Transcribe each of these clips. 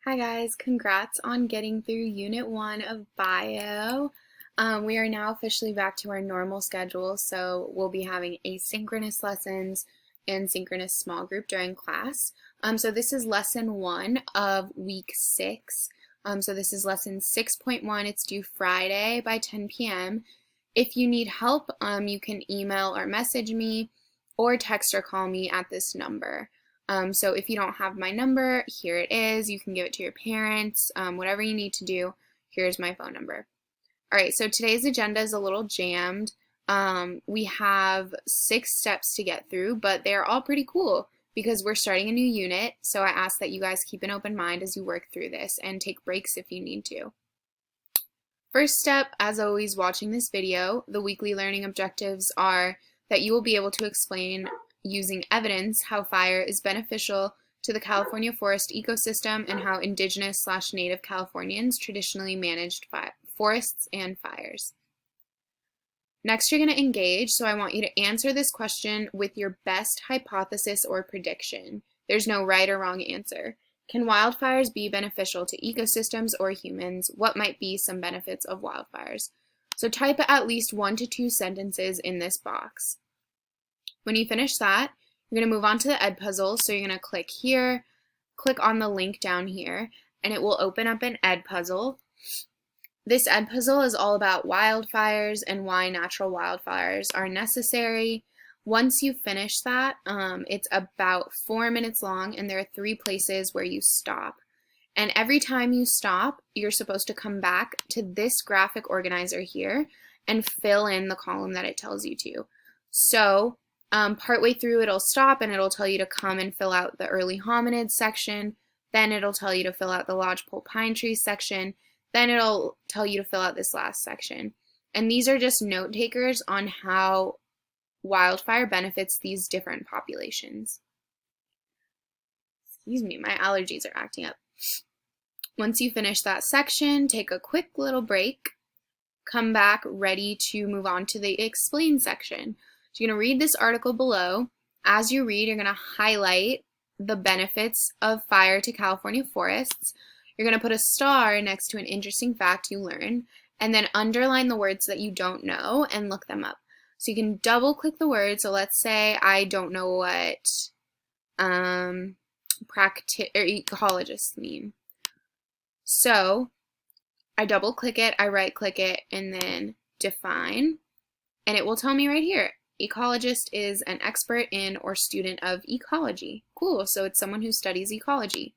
Hi guys, congrats on getting through Unit 1 of Bio. We are now officially back to our normal schedule, so we'll be having asynchronous lessons and synchronous small group during class. So this is lesson 1 of week 6. So this is lesson 6.1. It's due Friday by 10 p.m. If you need help, you can email or message me or text or call me at this number. So if you don't have my number, here it is. You can give it to your parents, whatever you need to do. Here's my phone number. All right, so today's agenda is a little jammed. We have 6 steps to get through, but they're all pretty cool because we're starting a new unit. So I ask that you guys keep an open mind as you work through this and take breaks if you need to. First step, as always, watching this video, the weekly learning objectives are that you will be able to explain using evidence how fire is beneficial to the California forest ecosystem and how indigenous/native Californians traditionally managed forests and fires. Next, you're going to engage, so I want you to answer this question with your best hypothesis or prediction. There's no right or wrong answer. Can wildfires be beneficial to ecosystems or humans? What might be some benefits of wildfires? So type at least 1 to 2 sentences in this box. When you finish that, you're going to move on to the Edpuzzle. So you're going to click here, click on the link down here, and it will open up an Edpuzzle. This Edpuzzle is all about wildfires and why natural wildfires are necessary. Once you finish that, it's about 4 minutes long, and there are 3 places where you stop. And every time you stop, you're supposed to come back to this graphic organizer here and fill in the column that it tells you to. So partway through, it'll stop and it'll tell you to come and fill out the early hominids section. Then it'll tell you to fill out the lodgepole pine trees section. Then it'll tell you to fill out this last section. And these are just note takers on how wildfire benefits these different populations. Excuse me, my allergies are acting up. Once you finish that section, take a quick little break. Come back ready to move on to the explain section. So you're going to read this article below. As you read, you're going to highlight the benefits of fire to California forests. You're going to put a star next to an interesting fact you learn, and then underline the words that you don't know and look them up. So you can double click the word. So let's say I don't know what ecologists mean. So I double click it, I right click it, and then define, and it will tell me right here. Ecologist is an expert in or student of ecology. Cool, so it's someone who studies ecology.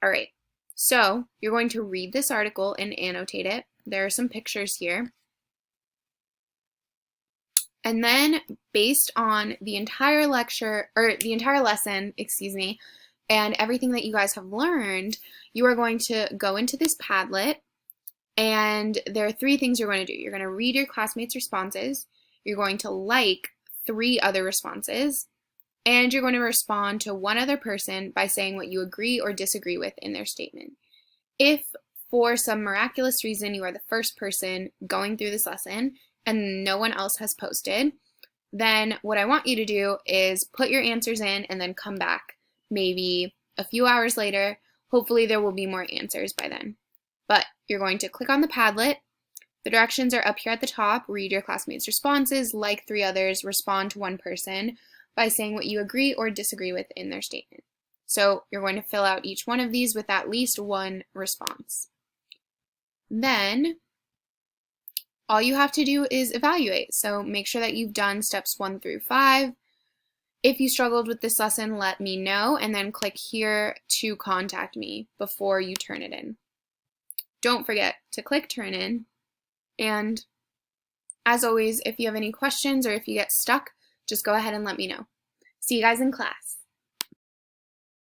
All right, so you're going to read this article and annotate it. There are some pictures here. And then based on the entire lecture, or the entire lesson, excuse me, and everything that you guys have learned, you are going to go into this Padlet. And there are 3 things you're going to do. You're going to read your classmates' responses, you're going to like 3 other responses, and you're going to respond to 1 other person by saying what you agree or disagree with in their statement. If for some miraculous reason you are the first person going through this lesson and no one else has posted, then what I want you to do is put your answers in and then come back maybe a few hours later. Hopefully there will be more answers by then. But you're going to click on the Padlet. The directions are up here at the top. Read your classmates' responses, like 3 others, respond to 1 person by saying what you agree or disagree with in their statement. So you're going to fill out each one of these with at least 1 response. Then all you have to do is evaluate. So make sure that you've done steps 1 through 5. If you struggled with this lesson, let me know, and then click here to contact me before you turn it in. Don't forget to click turn in, and as always, if you have any questions or if you get stuck, just go ahead and let me know. See you guys in class.